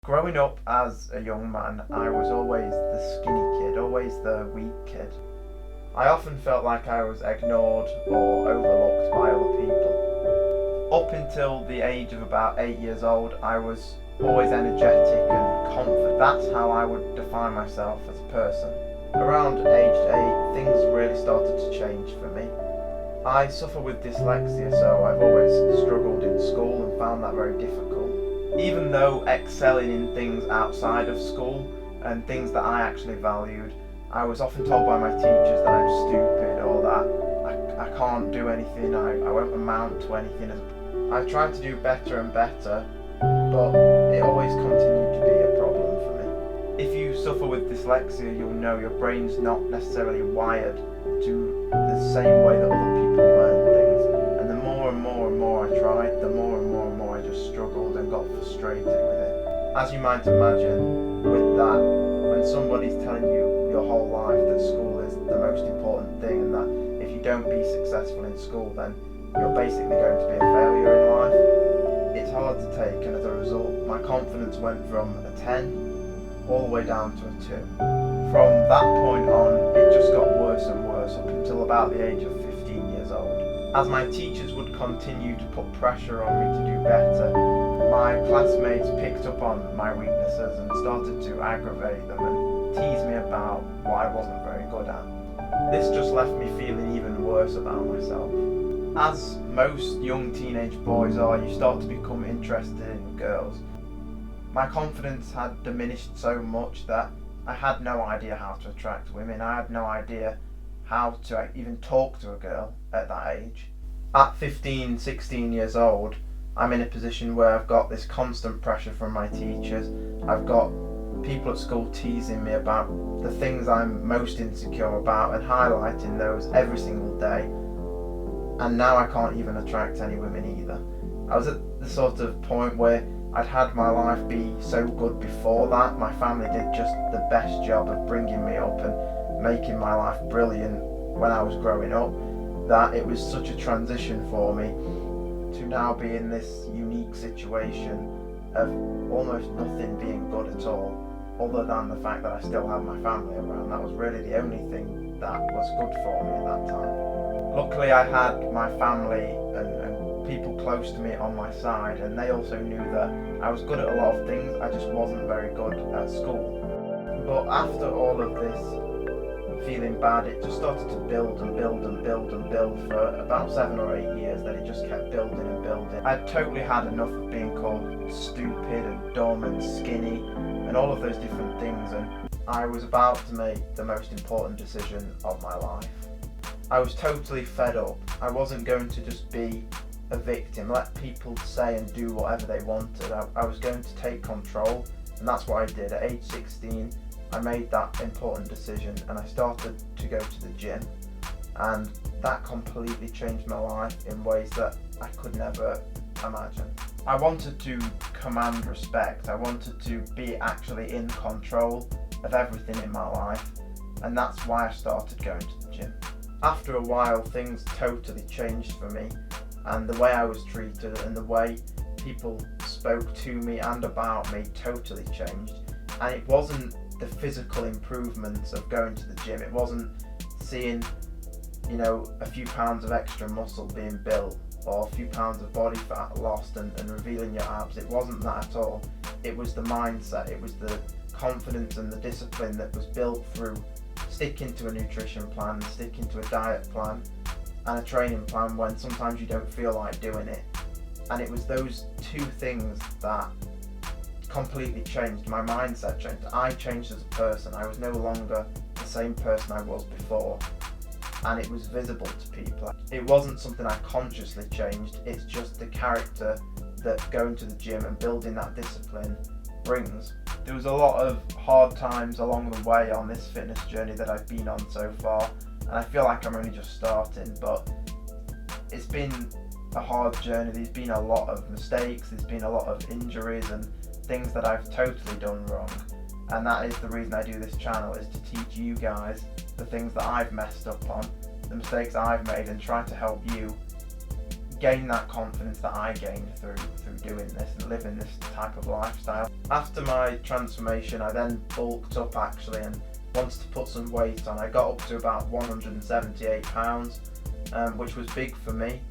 Growing up as a young man, I was always the skinny kid, always the weak kid. I often felt like I was ignored or overlooked by other people. Up until the age of about 8 years old, I was always energetic and confident. That's how I would define myself as a person. Around age 8, things really started to change for me. I suffer with dyslexia, so I've always struggled in school and found that very difficult. Even though excelling in things outside of school and things that I actually valued, I was often told by my teachers that I'm stupid or that I can't do anything, I won't amount to anything. I tried to do better and better, but it always continued to be a problem for me. If you suffer with dyslexia, you'll know your brain's not necessarily wired to the same way that other people learn things. And the more and more I tried, the more and more I just struggled and got frustrated with it. As you might imagine, with that, when somebody's telling you your whole life that school is the most important thing and that if you don't be successful in school, then you're basically going to be a failure in life, it's hard to take, and as a result, my confidence went from a 10 all the way down to a 2. From that point on, it just got worse and worse up until about the age of 15 years old. As my teachers would continue to put pressure on me to do better, my classmates picked up on my weaknesses and started to aggravate them and tease me about what I wasn't very good at. This just left me feeling even worse about myself. As most young teenage boys are, you start to become interested in girls. My confidence had diminished so much that I had no idea how to attract women. I had no idea how to even talk to a girl at that age. At 15, 16 years old, I'm in a position where I've got this constant pressure from my teachers. I've got people at school teasing me about the things I'm most insecure about and highlighting those every single day. And now I can't even attract any women either. I was at the sort of point where I'd had my life be so good before that. My family did just the best job of bringing me up and making my life brilliant when I was growing up, that it was such a transition for me to now be in this unique situation of almost nothing being good at all, other than the fact that I still had my family around. That was really the only thing that was good for me at that time. Luckily I had my family and people close to me on my side, and they also knew that I was good at a lot of things, I just wasn't very good at school. But after all of this feeling bad, it just started to build for about 7 or 8 years. Then it just kept building and building. I'd totally had enough of being called stupid and dumb and skinny and all of those different things, and I was about to make the most important decision of my life. I was totally fed up. I wasn't going to just be a victim, let people say and do whatever they wanted. I was going to take control, and that's what I did. At age 16, I made that important decision and I started to go to the gym, and that completely changed my life in ways that I could never imagine. I wanted to command respect. I wanted to be actually in control of everything in my life, and that's why I started going to the gym. After a while, things totally changed for me, and the way I was treated and the way people spoke to me and about me totally changed. And it wasn't the physical improvements of going to the gym. It wasn't seeing, a few pounds of extra muscle being built or a few pounds of body fat lost and revealing your abs. It wasn't that at all. It was the mindset. It was the confidence and the discipline that was built through sticking to a nutrition plan, sticking to a diet plan and a training plan when sometimes you don't feel like doing it. And it was those two things that completely changed. My mindset changed. I changed as a person. I was no longer the same person I was before, and it was visible to people. It wasn't something I consciously changed. It's just the character that going to the gym and building that discipline brings. There was a lot of hard times along the way on this fitness journey that I've been on so far, and I feel like I'm only just starting, but it's been a hard journey. There's been a lot of mistakes, there's been a lot of injuries and things that I've totally done wrong, and that is the reason I do this channel, is to teach you guys the things that I've messed up on, the mistakes I've made, and try to help you gain that confidence that I gained through doing this and living this type of lifestyle. After my transformation, I then bulked up actually and wanted to put some weight on. I got up to about 178 pounds, which was big for me,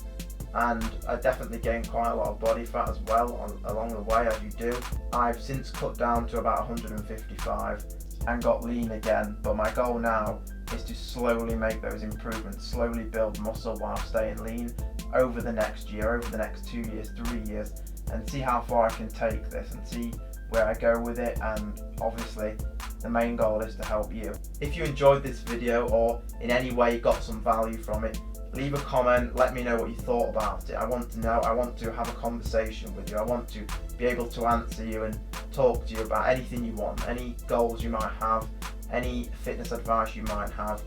and I definitely gained quite a lot of body fat as well along the way, as you do. I've since cut down to about 155 and got lean again, but my goal now is to slowly make those improvements, slowly build muscle while staying lean over the next year, over the next 2 years, 3 years, and see how far I can take this and see where I go with it. And obviously the main goal is to help you. If you enjoyed this video or in any way got some value from it, leave a comment, let me know what you thought about it. I want to know, I want to have a conversation with you. I want to be able to answer you and talk to you about anything you want, any goals you might have, any fitness advice you might have.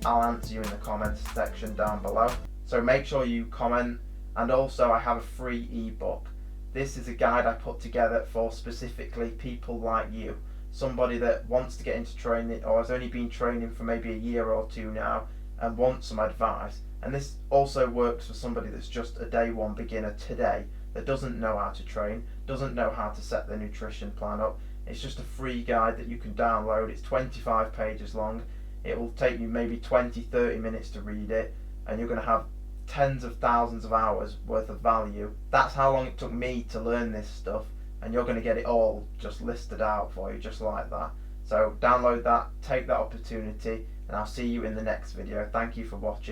I'll answer you in the comments section down below. So make sure you comment, and also I have a free ebook. This is a guide I put together for specifically people like you, somebody that wants to get into training or has only been training for maybe a year or two now and wants some advice. And this also works for somebody that's just a day one beginner today that doesn't know how to train, doesn't know how to set their nutrition plan up. It's just a free guide that you can download. It's 25 pages long. It will take you maybe 20-30 minutes to read it, and you're going to have tens of thousands of hours worth of value. That's how long it took me to learn this stuff, and you're going to get it all just listed out for you, just like that. So download that, take that opportunity, and I'll see you in the next video. Thank you for watching.